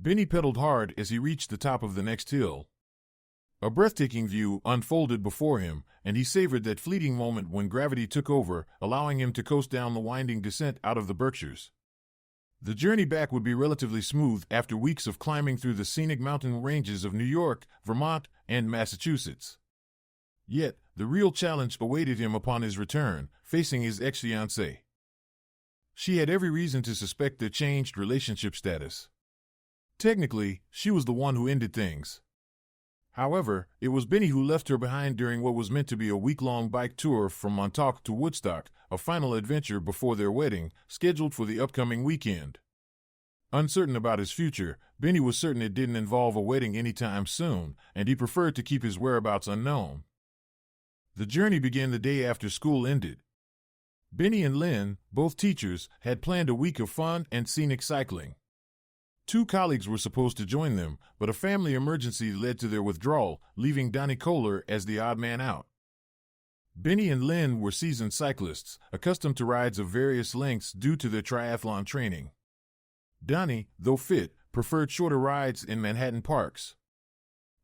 Benny pedaled hard as he reached the top of the next hill. A breathtaking view unfolded before him, and he savored that fleeting moment when gravity took over, allowing him to coast down the winding descent out of the Berkshires. The journey back would be relatively smooth after weeks of climbing through the scenic mountain ranges of New York, Vermont, and Massachusetts. Yet, the real challenge awaited him upon his return, facing his ex-fiancée. She had every reason to suspect their changed relationship status. Technically, she was the one who ended things. However, it was Benny who left her behind during what was meant to be a week-long bike tour from Montauk to Woodstock, a final adventure before their wedding, scheduled for the upcoming weekend. Uncertain about his future, Benny was certain it didn't involve a wedding anytime soon, and he preferred to keep his whereabouts unknown. The journey began the day after school ended. Benny and Lynn, both teachers, had planned a week of fun and scenic cycling. 2 colleagues were supposed to join them, but a family emergency led to their withdrawal, leaving Donnie Kohler as the odd man out. Benny and Lynn were seasoned cyclists, accustomed to rides of various lengths due to their triathlon training. Donnie, though fit, preferred shorter rides in Manhattan parks.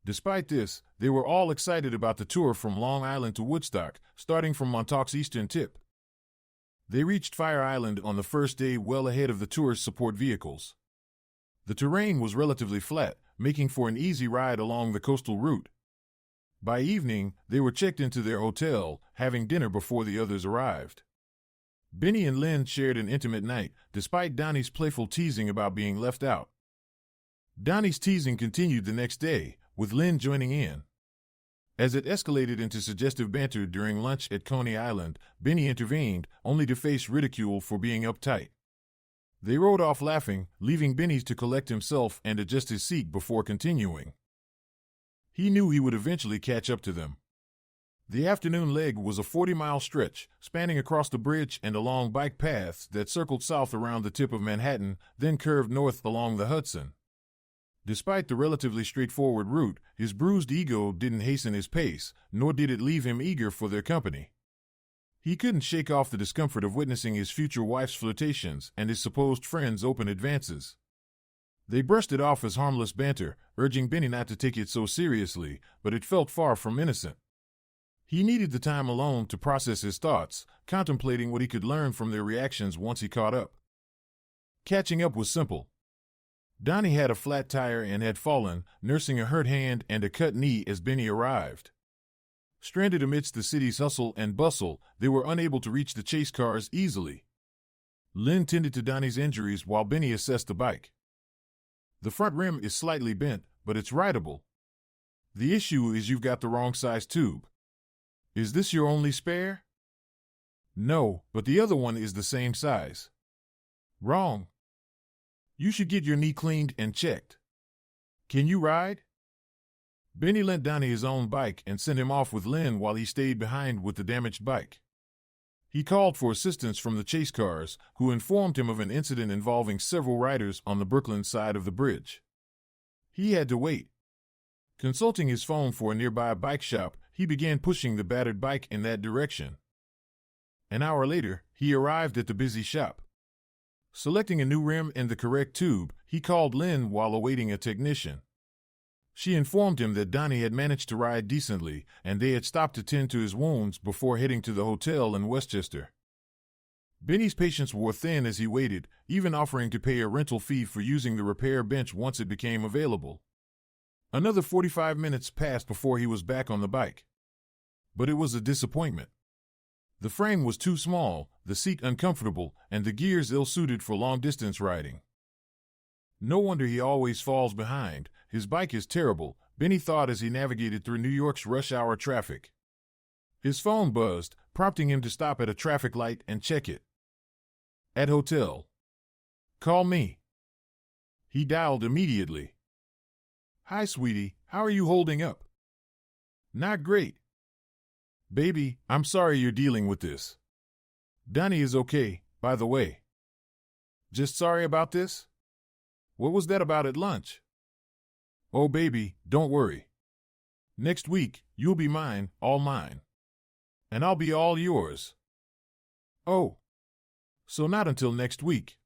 Despite this, they were all excited about the tour from Long Island to Woodstock, starting from Montauk's eastern tip. They reached Fire Island on the first day well ahead of the tour's support vehicles. The terrain was relatively flat, making for an easy ride along the coastal route. By evening, they were checked into their hotel, having dinner before the others arrived. Benny and Lynn shared an intimate night, despite Donnie's playful teasing about being left out. Donnie's teasing continued the next day, with Lynn joining in. As it escalated into suggestive banter during lunch at Coney Island, Benny intervened, only to face ridicule for being uptight. They rode off laughing, leaving Benny to collect himself and adjust his seat before continuing. He knew he would eventually catch up to them. The afternoon leg was a 40-mile stretch, spanning across the bridge and along bike paths that circled south around the tip of Manhattan, then curved north along the Hudson. Despite the relatively straightforward route, his bruised ego didn't hasten his pace, nor did it leave him eager for their company. He couldn't shake off the discomfort of witnessing his future wife's flirtations and his supposed friends' open advances. They brushed it off as harmless banter, urging Benny not to take it so seriously, but it felt far from innocent. He needed the time alone to process his thoughts, contemplating what he could learn from their reactions once he caught up. Catching up was simple. Donnie had a flat tire and had fallen, nursing a hurt hand and a cut knee as Benny arrived. Stranded amidst the city's hustle and bustle, they were unable to reach the chase cars easily. Lynn tended to Donnie's injuries while Benny assessed the bike. The front rim is slightly bent, but it's rideable. The issue is you've got the wrong size tube. Is this your only spare? No, but the other one is the same size. Wrong. You should get your knee cleaned and checked. Can you ride? Benny lent Donnie his own bike and sent him off with Lynn while he stayed behind with the damaged bike. He called for assistance from the chase cars, who informed him of an incident involving several riders on the Brooklyn side of the bridge. He had to wait. Consulting his phone for a nearby bike shop, he began pushing the battered bike in that direction. An hour later, he arrived at the busy shop. Selecting a new rim and the correct tube, he called Lynn while awaiting a technician. She informed him that Donnie had managed to ride decently, and they had stopped to tend to his wounds before heading to the hotel in Westchester. Benny's patience wore thin as he waited, even offering to pay a rental fee for using the repair bench once it became available. Another 45 minutes passed before he was back on the bike. But it was a disappointment. The frame was too small, the seat uncomfortable, and the gears ill-suited for long-distance riding. No wonder he always falls behind. His bike is terrible, Benny thought as he navigated through New York's rush-hour traffic. His phone buzzed, prompting him to stop at a traffic light and check it. At hotel. Call me. He dialed immediately. Hi, sweetie, how are you holding up? Not great. Baby, I'm sorry you're dealing with this. Donnie is okay, by the way. Just sorry about this? What was that about at lunch? Oh, baby, don't worry. Next week, you'll be mine, all mine. And I'll be all yours. Oh. So not until next week.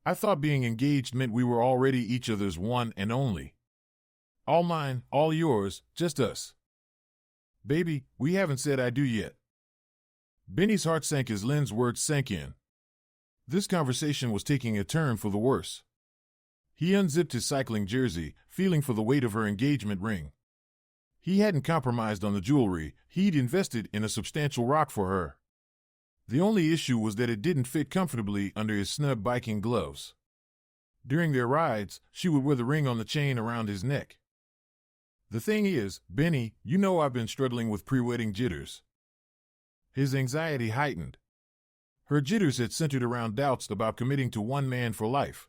I thought being engaged meant we were already each other's one and only. All mine, all yours, just us. Baby, we haven't said I do yet. Benny's heart sank as Lynn's words sank in. This conversation was taking a turn for the worse. He unzipped his cycling jersey, feeling for the weight of her engagement ring. He hadn't compromised on the jewelry, he'd invested in a substantial rock for her. The only issue was that it didn't fit comfortably under his snug biking gloves. During their rides, she would wear the ring on the chain around his neck. The thing is, Benny, you know I've been struggling with pre-wedding jitters. His anxiety heightened. Her jitters had centered around doubts about committing to one man for life.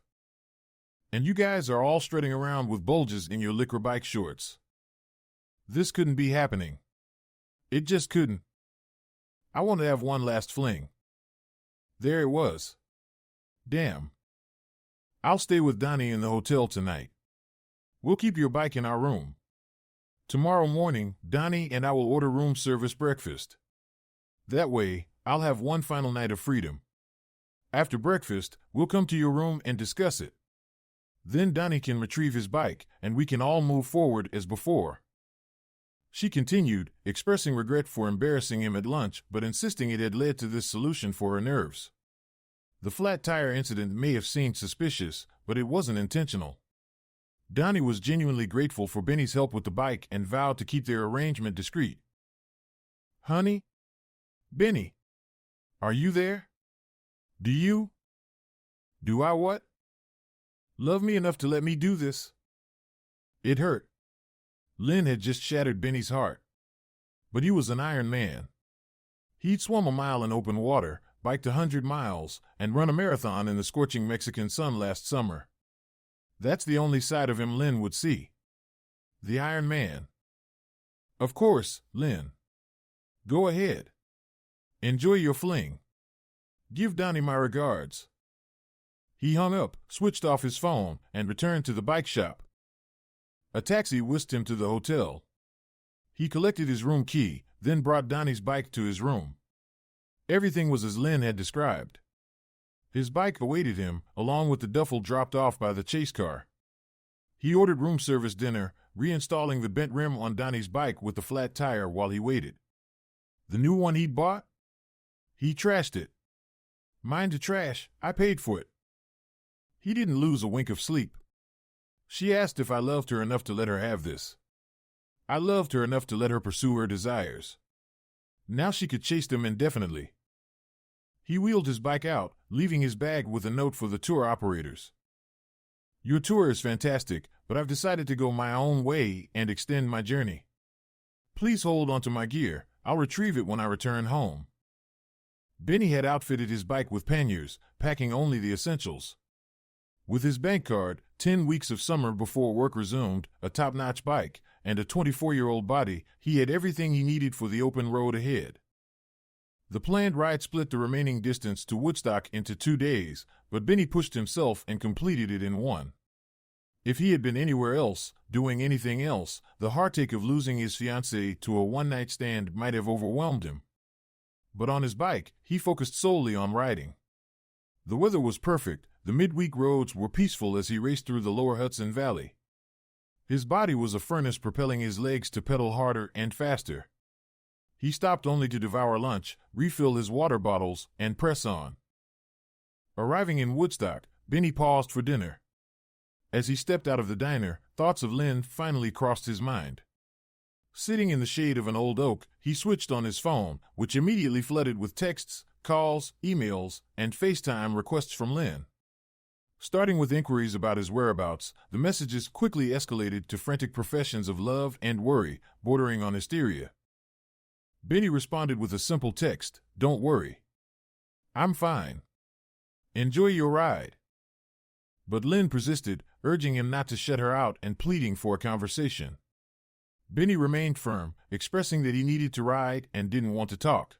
And you guys are all strutting around with bulges in your liquor bike shorts. This couldn't be happening. It just couldn't. I want to have one last fling. There it was. Damn. I'll stay with Donnie in the hotel tonight. We'll keep your bike in our room. Tomorrow morning, Donnie and I will order room service breakfast. That way, I'll have one final night of freedom. After breakfast, we'll come to your room and discuss it. Then Donnie can retrieve his bike, and we can all move forward as before. She continued, expressing regret for embarrassing him at lunch, but insisting it had led to this solution for her nerves. The flat tire incident may have seemed suspicious, but it wasn't intentional. Donnie was genuinely grateful for Benny's help with the bike and vowed to keep their arrangement discreet. Honey? Benny? Are you there? Do I what? Love me enough to let me do this? It hurt. Lynn had just shattered Benny's heart. But he was an iron man. He'd swum a mile in open water, biked 100 miles, and run a marathon in the scorching Mexican sun last summer. That's the only side of him Lynn would see. The Iron Man. Of course, Lynn. Go ahead. Enjoy your fling. Give Donnie my regards. He hung up, switched off his phone, and returned to the bike shop. A taxi whisked him to the hotel. He collected his room key, then brought Donnie's bike to his room. Everything was as Lynn had described. His bike awaited him, along with the duffel dropped off by the chase car. He ordered room service dinner, reinstalling the bent rim on Donnie's bike with the flat tire while he waited. The new one he'd bought? He trashed it. Mine to trash, I paid for it. He didn't lose a wink of sleep. She asked if I loved her enough to let her have this. I loved her enough to let her pursue her desires. Now she could chase them indefinitely. He wheeled his bike out, leaving his bag with a note for the tour operators. Your tour is fantastic, but I've decided to go my own way and extend my journey. Please hold onto my gear. I'll retrieve it when I return home. Benny had outfitted his bike with panniers, packing only the essentials. With his bank card, 10 weeks of summer before work resumed, a top-notch bike, and a 24-year-old body, he had everything he needed for the open road ahead. The planned ride split the remaining distance to Woodstock into 2 days, but Benny pushed himself and completed it in one. If he had been anywhere else, doing anything else, the heartache of losing his fiancée to a one-night stand might have overwhelmed him. But on his bike, he focused solely on riding. The weather was perfect, the midweek roads were peaceful as he raced through the lower Hudson Valley. His body was a furnace propelling his legs to pedal harder and faster. He stopped only to devour lunch, refill his water bottles, and press on. Arriving in Woodstock, Benny paused for dinner. As he stepped out of the diner, thoughts of Lynn finally crossed his mind. Sitting in the shade of an old oak, he switched on his phone, which immediately flooded with texts, calls, emails, and FaceTime requests from Lynn. Starting with inquiries about his whereabouts, the messages quickly escalated to frantic professions of love and worry, bordering on hysteria. Benny responded with a simple text, "Don't worry. I'm fine. Enjoy your ride." But Lynn persisted, urging him not to shut her out and pleading for a conversation. Benny remained firm, expressing that he needed to ride and didn't want to talk.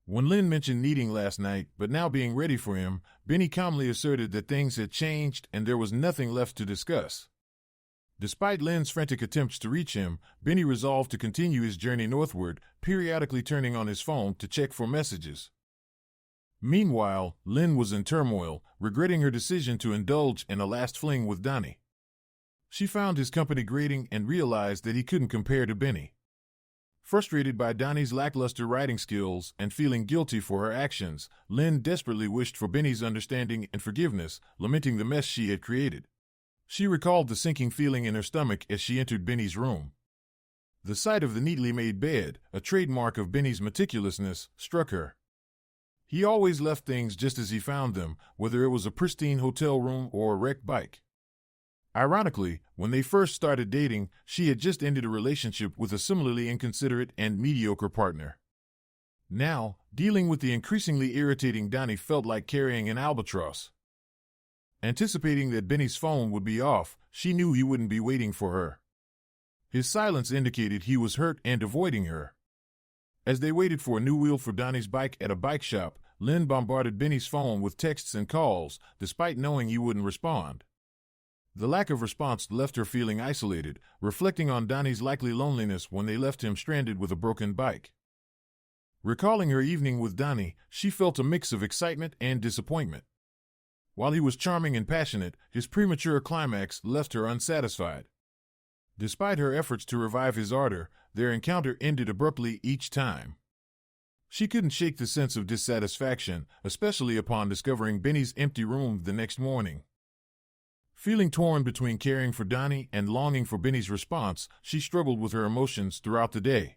When Lynn mentioned needing last night, but now being ready for him, Benny calmly asserted that things had changed and there was nothing left to discuss. Despite Lynn's frantic attempts to reach him, Benny resolved to continue his journey northward, periodically turning on his phone to check for messages. Meanwhile, Lynn was in turmoil, regretting her decision to indulge in a last fling with Donnie. She found his company grating and realized that he couldn't compare to Benny. Frustrated by Donnie's lackluster writing skills and feeling guilty for her actions, Lynn desperately wished for Benny's understanding and forgiveness, lamenting the mess she had created. She recalled the sinking feeling in her stomach as she entered Benny's room. The sight of the neatly made bed, a trademark of Benny's meticulousness, struck her. He always left things just as he found them, whether it was a pristine hotel room or a wrecked bike. Ironically, when they first started dating, she had just ended a relationship with a similarly inconsiderate and mediocre partner. Now, dealing with the increasingly irritating Donnie felt like carrying an albatross. Anticipating that Benny's phone would be off, she knew he wouldn't be waiting for her. His silence indicated he was hurt and avoiding her. As they waited for a new wheel for Donnie's bike at a bike shop, Lynn bombarded Benny's phone with texts and calls, despite knowing he wouldn't respond. The lack of response left her feeling isolated, reflecting on Donnie's likely loneliness when they left him stranded with a broken bike. Recalling her evening with Donnie, she felt a mix of excitement and disappointment. While he was charming and passionate, his premature climax left her unsatisfied. Despite her efforts to revive his ardor, their encounter ended abruptly each time. She couldn't shake the sense of dissatisfaction, especially upon discovering Benny's empty room the next morning. Feeling torn between caring for Donnie and longing for Benny's response, she struggled with her emotions throughout the day.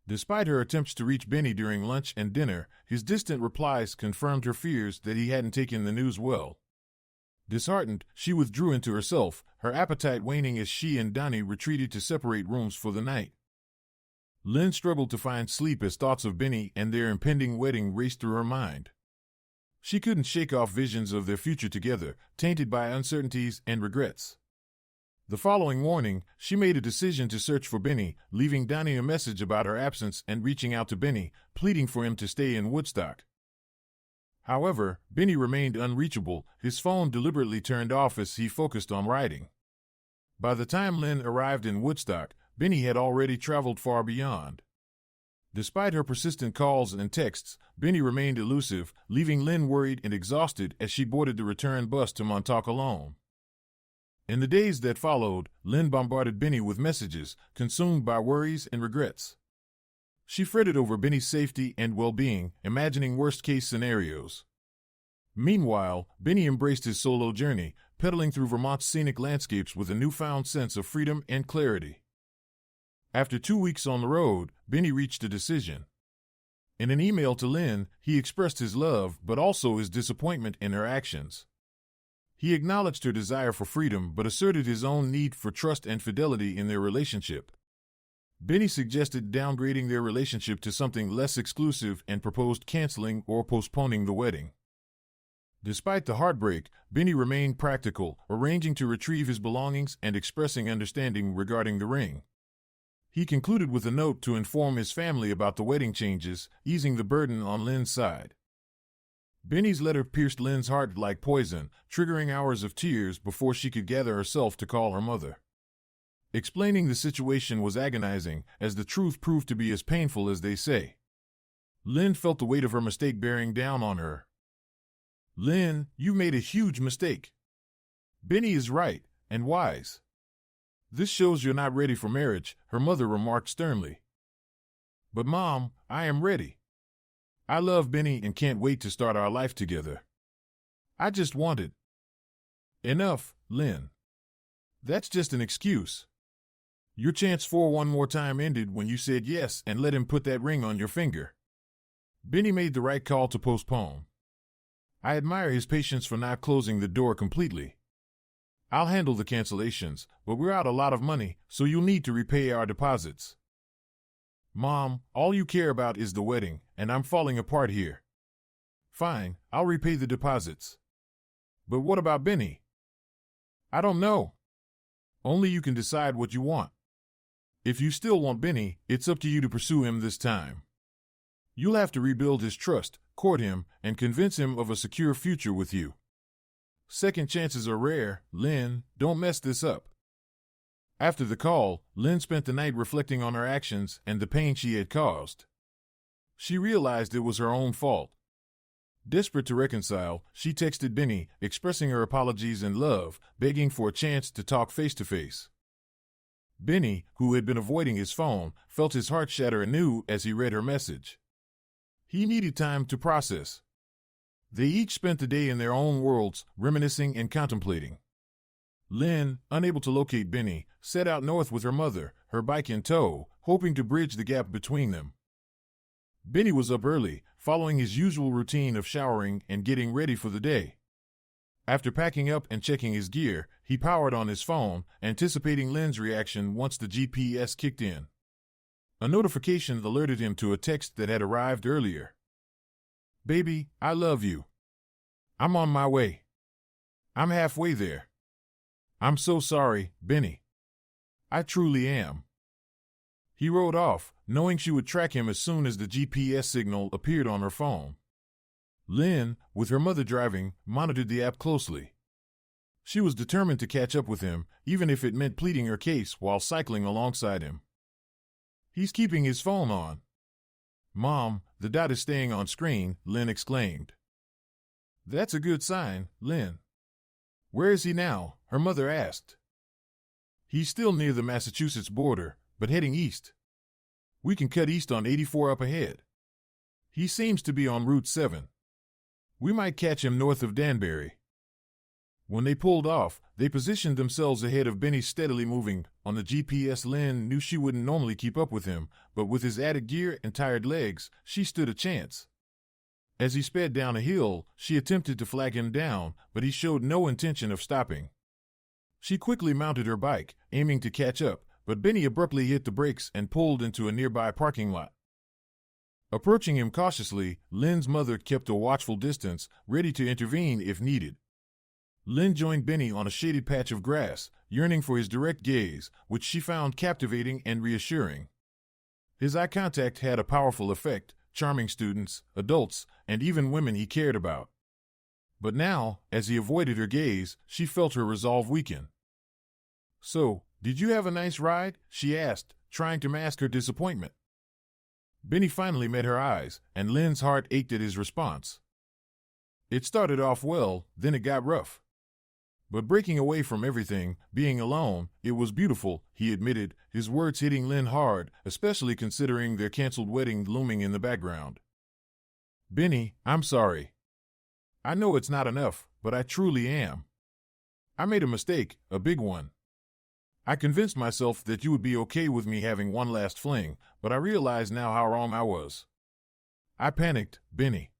Despite her attempts to reach Benny during lunch and dinner, his distant replies confirmed her fears that he hadn't taken the news well. Disheartened, she withdrew into herself, her appetite waning as she and Donnie retreated to separate rooms for the night. Lynn struggled to find sleep as thoughts of Benny and their impending wedding raced through her mind. She couldn't shake off visions of their future together, tainted by uncertainties and regrets. The following morning, she made a decision to search for Benny, leaving Donnie a message about her absence and reaching out to Benny, pleading for him to stay in Woodstock. However, Benny remained unreachable, his phone deliberately turned off as he focused on writing. By the time Lynn arrived in Woodstock, Benny had already traveled far beyond. Despite her persistent calls and texts, Benny remained elusive, leaving Lynn worried and exhausted as she boarded the return bus to Montauk alone. In the days that followed, Lynn bombarded Benny with messages, consumed by worries and regrets. She fretted over Benny's safety and well-being, imagining worst-case scenarios. Meanwhile, Benny embraced his solo journey, pedaling through Vermont's scenic landscapes with a newfound sense of freedom and clarity. After 2 weeks on the road, Benny reached a decision. In an email to Lynn, he expressed his love but also his disappointment in her actions. He acknowledged her desire for freedom but asserted his own need for trust and fidelity in their relationship. Benny suggested downgrading their relationship to something less exclusive and proposed canceling or postponing the wedding. Despite the heartbreak, Benny remained practical, arranging to retrieve his belongings and expressing understanding regarding the ring. He concluded with a note to inform his family about the wedding changes, easing the burden on Lynn's side. Benny's letter pierced Lynn's heart like poison, triggering hours of tears before she could gather herself to call her mother. Explaining the situation was agonizing, as the truth proved to be as painful as they say. Lynn felt the weight of her mistake bearing down on her. "Lynn, you made a huge mistake. Benny is right, and wise. This shows you're not ready for marriage," her mother remarked sternly. "But Mom, I am ready. I love Benny and can't wait to start our life together. I just wanted—" "Enough, Lynn. That's just an excuse. Your chance for one more time ended when you said yes and let him put that ring on your finger. Benny made the right call to postpone. I admire his patience for not closing the door completely. I'll handle the cancellations, but we're out a lot of money, so you'll need to repay our deposits. Mom, all you care about is the wedding, and I'm falling apart here. Fine, I'll repay the deposits. But what about Benny? I don't know. Only you can decide what you want. If you still want Benny, it's up to you to pursue him this time. You'll have to rebuild his trust, court him, and convince him of a secure future with you. Second chances are rare, Lynn, don't mess this up." After the call, Lynn spent the night reflecting on her actions and the pain she had caused. She realized it was her own fault. Desperate to reconcile, she texted Benny, expressing her apologies and love, begging for a chance to talk face to face. Benny, who had been avoiding his phone, felt his heart shatter anew as he read her message. He needed time to process. They each spent the day in their own worlds, reminiscing and contemplating. Lynn, unable to locate Benny, set out north with her mother, her bike in tow, hoping to bridge the gap between them. Benny was up early, following his usual routine of showering and getting ready for the day. After packing up and checking his gear, he powered on his phone, anticipating Lynn's reaction once the GPS kicked in. A notification alerted him to a text that had arrived earlier. "Baby, I love you. I'm on my way. I'm halfway there. I'm so sorry, Benny. I truly am." He rode off, knowing she would track him as soon as the GPS signal appeared on her phone. Lynn, with her mother driving, monitored the app closely. She was determined to catch up with him, even if it meant pleading her case while cycling alongside him. "He's keeping his phone on." "Mom, the dot is staying on screen," Lynn exclaimed. "That's a good sign, Lynn." "Where is he now?" her mother asked. "He's still near the Massachusetts border, but heading east. We can cut east on 84 up ahead. He seems to be on Route 7. We might catch him north of Danbury." When they pulled off, they positioned themselves ahead of Benny, steadily moving. On the GPS, Lynn knew she wouldn't normally keep up with him, but with his added gear and tired legs, she stood a chance. As he sped down a hill, she attempted to flag him down, but he showed no intention of stopping. She quickly mounted her bike, aiming to catch up, but Benny abruptly hit the brakes and pulled into a nearby parking lot. Approaching him cautiously, Lynn's mother kept a watchful distance, ready to intervene if needed. Lynn joined Benny on a shaded patch of grass, yearning for his direct gaze, which she found captivating and reassuring. His eye contact had a powerful effect, charming students, adults, and even women he cared about. But now, as he avoided her gaze, she felt her resolve weaken. "So, did you have a nice ride?" she asked, trying to mask her disappointment. Benny finally met her eyes, and Lynn's heart ached at his response. "It started off well, then it got rough. But breaking away from everything, being alone, it was beautiful," he admitted, his words hitting Lynn hard, especially considering their canceled wedding looming in the background. "Benny, I'm sorry. I know it's not enough, but I truly am. I made a mistake, a big one. I convinced myself that you would be okay with me having one last fling, but I realize now how wrong I was. I panicked, Benny.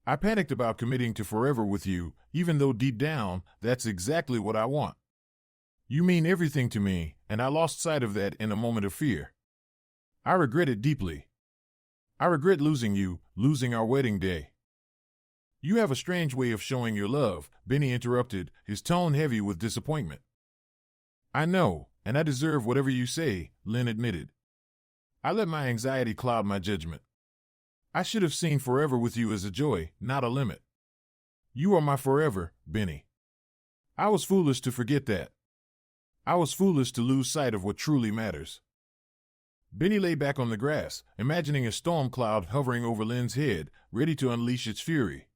I panicked about committing to forever with you, even though deep down, that's exactly what I want. You mean everything to me, and I lost sight of that in a moment of fear. I regret it deeply. I regret losing you, losing our wedding day." "You have a strange way of showing your love," Benny interrupted, his tone heavy with disappointment. "I know, and I deserve whatever you say," Lynn admitted. "I let my anxiety cloud my judgment. I should have seen forever with you as a joy, not a limit. You are my forever, Benny. I was foolish to forget that. I was foolish to lose sight of what truly matters." Benny lay back on the grass, imagining a storm cloud hovering over Lynn's head, ready to unleash its fury.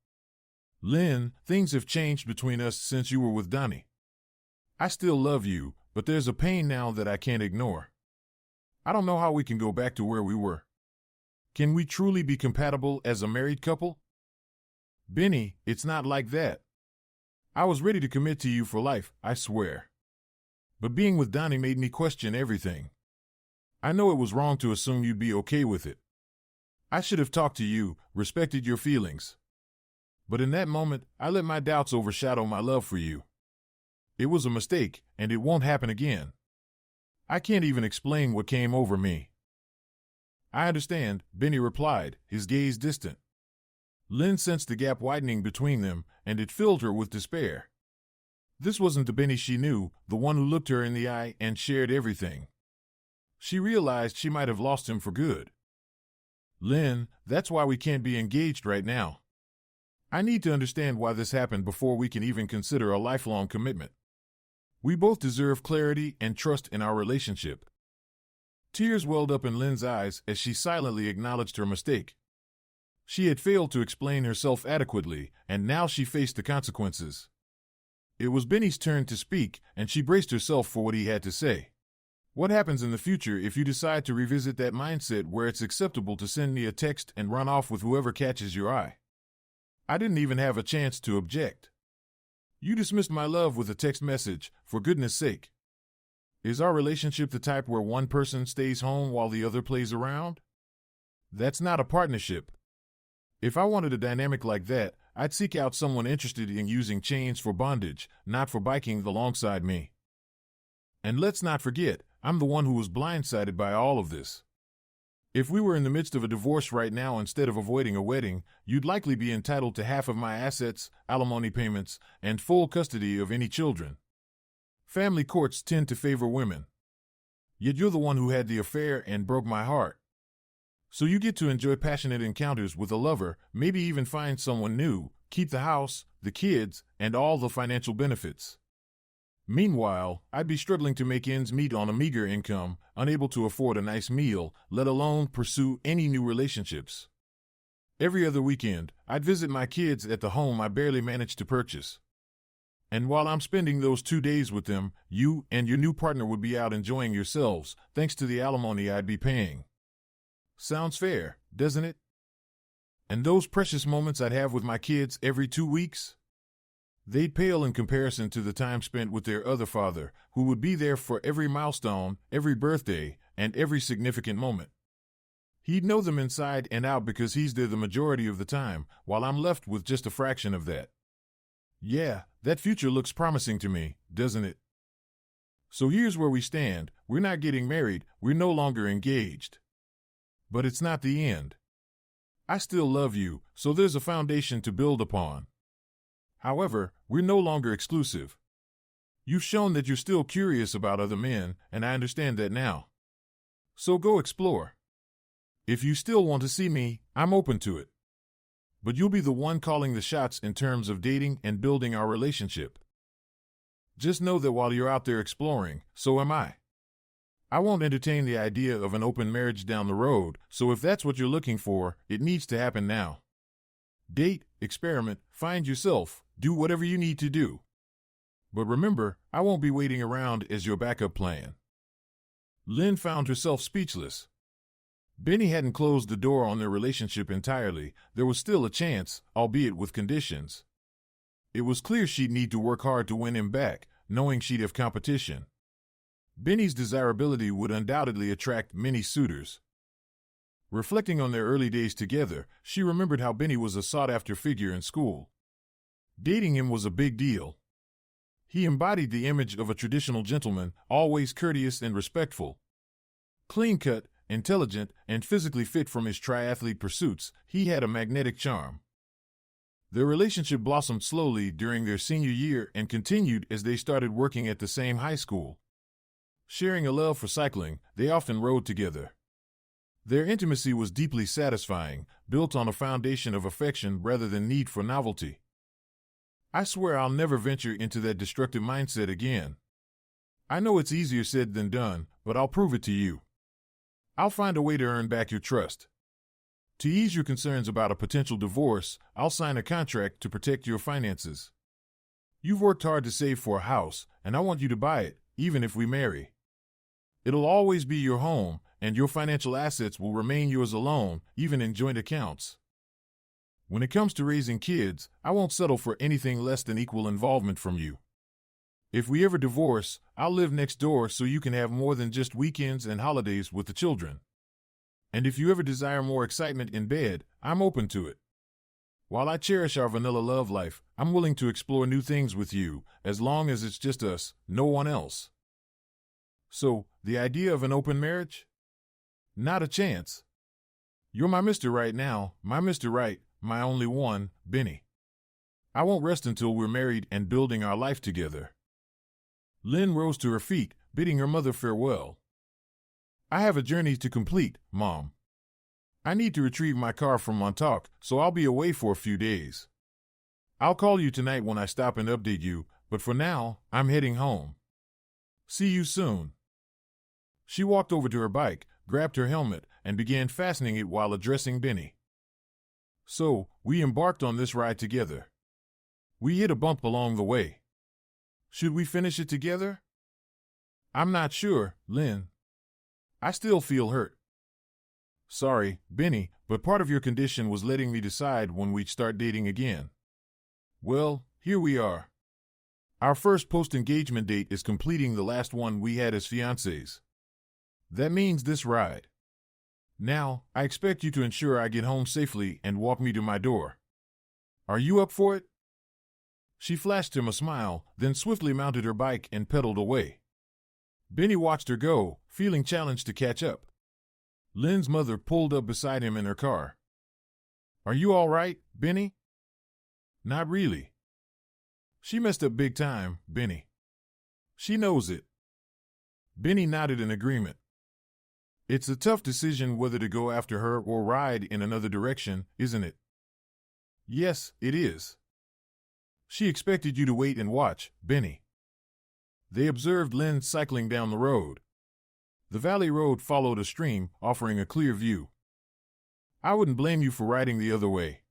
"Lynn, things have changed between us since you were with Donnie. I still love you, but there's a pain now that I can't ignore. I don't know how we can go back to where we were. Can we truly be compatible as a married couple?" "Benny, it's not like that. I was ready to commit to you for life, I swear. But being with Donnie made me question everything. I know it was wrong to assume you'd be okay with it. I should have talked to you, respected your feelings. But in that moment, I let my doubts overshadow my love for you. It was a mistake, and it won't happen again. I can't even explain what came over me." "I understand," Benny replied, his gaze distant. Lynn sensed the gap widening between them, and it filled her with despair. This wasn't the Benny she knew, the one who looked her in the eye and shared everything. She realized she might have lost him for good. "Lynn, that's why we can't be engaged right now. I need to understand why this happened before we can even consider a lifelong commitment. We both deserve clarity and trust in our relationship." Tears welled up in Lynn's eyes as she silently acknowledged her mistake. She had failed to explain herself adequately, and now she faced the consequences. It was Benny's turn to speak, and she braced herself for what he had to say. What happens in the future if you decide to revisit that mindset where it's acceptable to send me a text and run off with whoever catches your eye? I didn't even have a chance to object. You dismissed my love with a text message, for goodness sake. Is our relationship the type where one person stays home while the other plays around? That's not a partnership. If I wanted a dynamic like that, I'd seek out someone interested in using chains for bondage, not for biking alongside me. And let's not forget, I'm the one who was blindsided by all of this. If we were in the midst of a divorce right now instead of avoiding a wedding, you'd likely be entitled to half of my assets, alimony payments, and full custody of any children. Family courts tend to favor women. Yet you're the one who had the affair and broke my heart. So you get to enjoy passionate encounters with a lover, maybe even find someone new, keep the house, the kids, and all the financial benefits. Meanwhile, I'd be struggling to make ends meet on a meager income, unable to afford a nice meal, let alone pursue any new relationships. Every other weekend, I'd visit my kids at the home I barely managed to purchase. And while I'm spending those 2 days with them, you and your new partner would be out enjoying yourselves, thanks to the alimony I'd be paying. Sounds fair, doesn't it? And those precious moments I'd have with my kids every 2 weeks? They'd pale in comparison to the time spent with their other father, who would be there for every milestone, every birthday, and every significant moment. He'd know them inside and out because he's there the majority of the time, while I'm left with just a fraction of that. Yeah, that future looks promising to me, doesn't it? So here's where we stand. We're not getting married, we're no longer engaged. But it's not the end. I still love you, so there's a foundation to build upon. However, we're no longer exclusive. You've shown that you're still curious about other men, and I understand that now. So go explore. If you still want to see me, I'm open to it. But you'll be the one calling the shots in terms of dating and building our relationship. Just know that while you're out there exploring, so am I. I won't entertain the idea of an open marriage down the road, so if that's what you're looking for, it needs to happen now. Date, experiment, find yourself, do whatever you need to do. But remember, I won't be waiting around as your backup plan. Lynn found herself speechless. Benny hadn't closed the door on their relationship entirely. There was still a chance, albeit with conditions. It was clear she'd need to work hard to win him back, knowing she'd have competition. Benny's desirability would undoubtedly attract many suitors. Reflecting on their early days together, she remembered how Benny was a sought-after figure in school. Dating him was a big deal. He embodied the image of a traditional gentleman, always courteous and respectful. Clean-cut, intelligent, and physically fit from his triathlete pursuits, he had a magnetic charm. Their relationship blossomed slowly during their senior year and continued as they started working at the same high school. Sharing a love for cycling, they often rode together. Their intimacy was deeply satisfying, built on a foundation of affection rather than need for novelty. I swear I'll never venture into that destructive mindset again. I know it's easier said than done, but I'll prove it to you. I'll find a way to earn back your trust. To ease your concerns about a potential divorce, I'll sign a contract to protect your finances. You've worked hard to save for a house, and I want you to buy it, even if we marry. It'll always be your home, and your financial assets will remain yours alone, even in joint accounts. When it comes to raising kids, I won't settle for anything less than equal involvement from you. If we ever divorce, I'll live next door so you can have more than just weekends and holidays with the children. And if you ever desire more excitement in bed, I'm open to it. While I cherish our vanilla love life, I'm willing to explore new things with you, as long as it's just us, no one else. So, the idea of an open marriage? Not a chance. You're my Mr. Right now, my Mr. Right, my only one, Benny. I won't rest until we're married and building our life together. Lynn rose to her feet, bidding her mother farewell. I have a journey to complete, Mom. I need to retrieve my car from Montauk, so I'll be away for a few days. I'll call you tonight when I stop and update you, but for now, I'm heading home. See you soon. She walked over to her bike, grabbed her helmet, and began fastening it while addressing Benny. So, we embarked on this ride together. We hit a bump along the way. Should we finish it together? I'm not sure, Lynn. I still feel hurt. Sorry, Benny, but part of your condition was letting me decide when we'd start dating again. Well, here we are. Our first post-engagement date is completing the last one we had as fiancés. That means this ride. Now, I expect you to ensure I get home safely and walk me to my door. Are you up for it? She flashed him a smile, then swiftly mounted her bike and pedaled away. Benny watched her go, feeling challenged to catch up. Lynn's mother pulled up beside him in her car. Are you all right, Benny? Not really. She messed up big time, Benny. She knows it. Benny nodded in agreement. It's a tough decision whether to go after her or ride in another direction, isn't it? Yes, it is. She expected you to wait and watch, Benny. They observed Lynn cycling down the road. The valley road followed a stream, offering a clear view. I wouldn't blame you for riding the other way.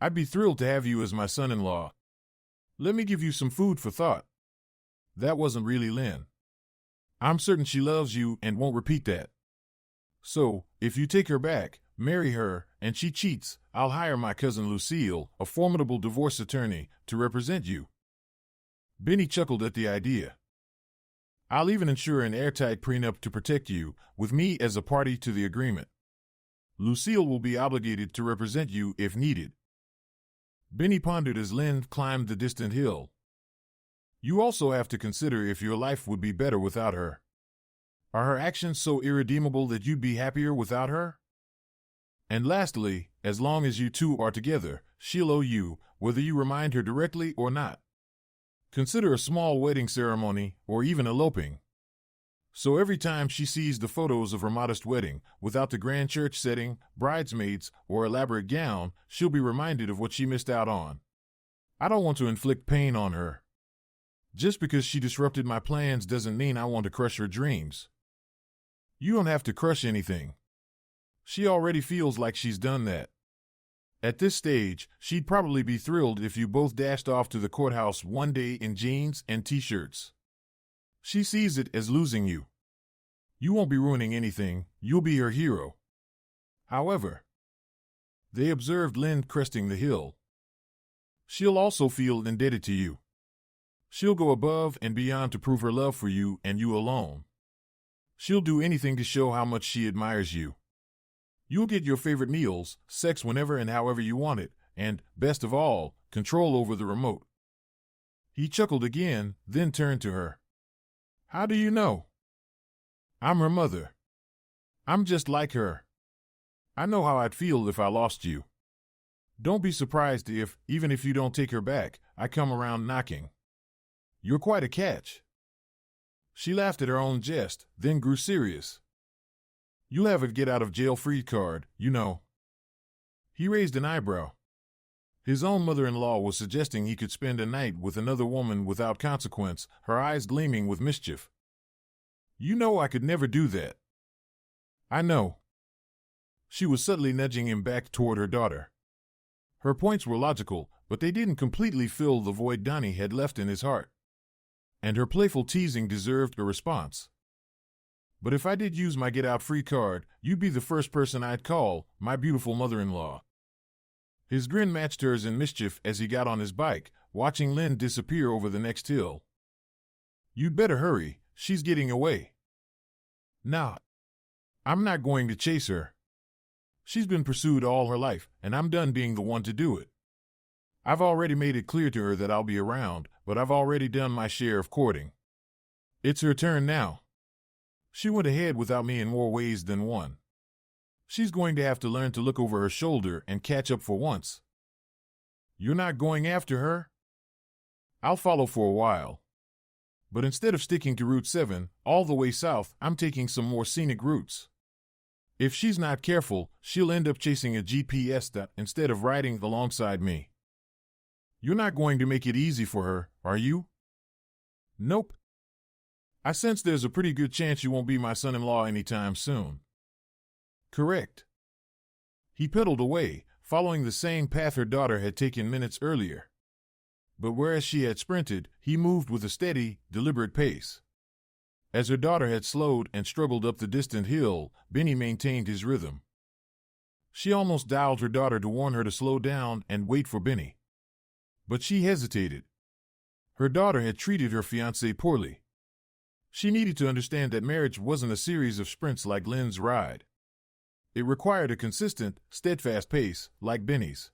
I'd be thrilled to have you as my son-in-law. Let me give you some food for thought. That wasn't really Lynn. I'm certain she loves you and won't repeat that. So, if you take her back, marry her, and she cheats, I'll hire my cousin Lucille, a formidable divorce attorney, to represent you. Benny chuckled at the idea. I'll even ensure an airtight prenup to protect you, with me as a party to the agreement. Lucille will be obligated to represent you if needed. Benny pondered as Lynn climbed the distant hill. You also have to consider if your life would be better without her. Are her actions so irredeemable that you'd be happier without her? And lastly, as long as you two are together, she'll owe you, whether you remind her directly or not. Consider a small wedding ceremony, or even eloping. So every time she sees the photos of her modest wedding, without the grand church setting, bridesmaids, or elaborate gown, she'll be reminded of what she missed out on. I don't want to inflict pain on her. Just because she disrupted my plans doesn't mean I want to crush her dreams. You don't have to crush anything. She already feels like she's done that. At this stage, she'd probably be thrilled if you both dashed off to the courthouse one day in jeans and t-shirts. She sees it as losing you. You won't be ruining anything, you'll be her hero. However, they observed Lynn cresting the hill. She'll also feel indebted to you. She'll go above and beyond to prove her love for you and you alone. She'll do anything to show how much she admires you. You'll get your favorite meals, sex whenever and however you want it, and, best of all, control over the remote. He chuckled again, then turned to her. How do you know? I'm her mother. I'm just like her. I know how I'd feel if I lost you. Don't be surprised if, even if you don't take her back, I come around knocking. You're quite a catch. She laughed at her own jest, then grew serious. You'll have a get-out-of-jail-free card, you know. He raised an eyebrow. His own mother-in-law was suggesting he could spend a night with another woman without consequence, her eyes gleaming with mischief. You know I could never do that. I know. She was subtly nudging him back toward her daughter. Her points were logical, but they didn't completely fill the void Donnie had left in his heart. And her playful teasing deserved a response. But if I did use my get-out-free card, you'd be the first person I'd call, my beautiful mother-in-law. His grin matched hers in mischief as he got on his bike, watching Lynn disappear over the next hill. You'd better hurry, she's getting away. Nah, I'm not going to chase her. She's been pursued all her life, and I'm done being the one to do it. I've already made it clear to her that I'll be around, but I've already done my share of courting. It's her turn now. She went ahead without me in more ways than one. She's going to have to learn to look over her shoulder and catch up for once. You're not going after her? I'll follow for a while. But instead of sticking to Route 7, all the way south, I'm taking some more scenic routes. If she's not careful, she'll end up chasing a GPS stop instead of riding alongside me. You're not going to make it easy for her, are you? Nope. I sense there's a pretty good chance you won't be my son-in-law anytime soon. Correct. He pedaled away, following the same path her daughter had taken minutes earlier. But whereas she had sprinted, he moved with a steady, deliberate pace. As her daughter had slowed and struggled up the distant hill, Benny maintained his rhythm. She almost dialed her daughter to warn her to slow down and wait for Benny. But she hesitated. Her daughter had treated her fiancé poorly. She needed to understand that marriage wasn't a series of sprints like Lynn's ride. It required a consistent, steadfast pace, like Benny's.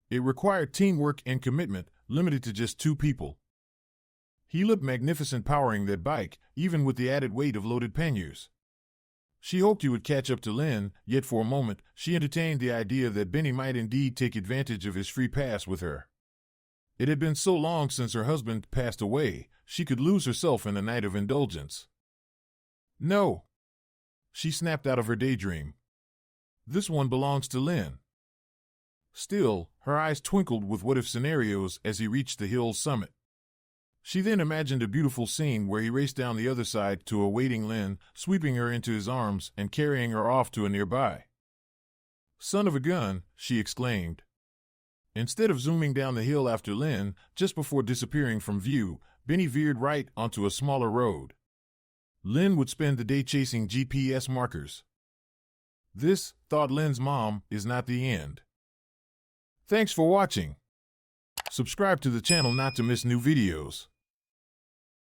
It required teamwork and commitment, limited to just two people. He looked magnificent powering that bike, even with the added weight of loaded panniers. She hoped he would catch up to Lynn, yet for a moment, she entertained the idea that Benny might indeed take advantage of his free pass with her. It had been so long since her husband passed away, she could lose herself in a night of indulgence. No! She snapped out of her daydream. This one belongs to Lynn. Still, her eyes twinkled with what-if scenarios as he reached the hill's summit. She then imagined a beautiful scene where he raced down the other side to a waiting Lynn, sweeping her into his arms and carrying her off to a nearby. "Son of a gun," she exclaimed. Instead of zooming down the hill after Lynn, just before disappearing from view, Benny veered right onto a smaller road. Lynn would spend the day chasing GPS markers. This, thought Lynn's mom, is not the end. Thanks for watching. Subscribe to the channel not to miss new videos.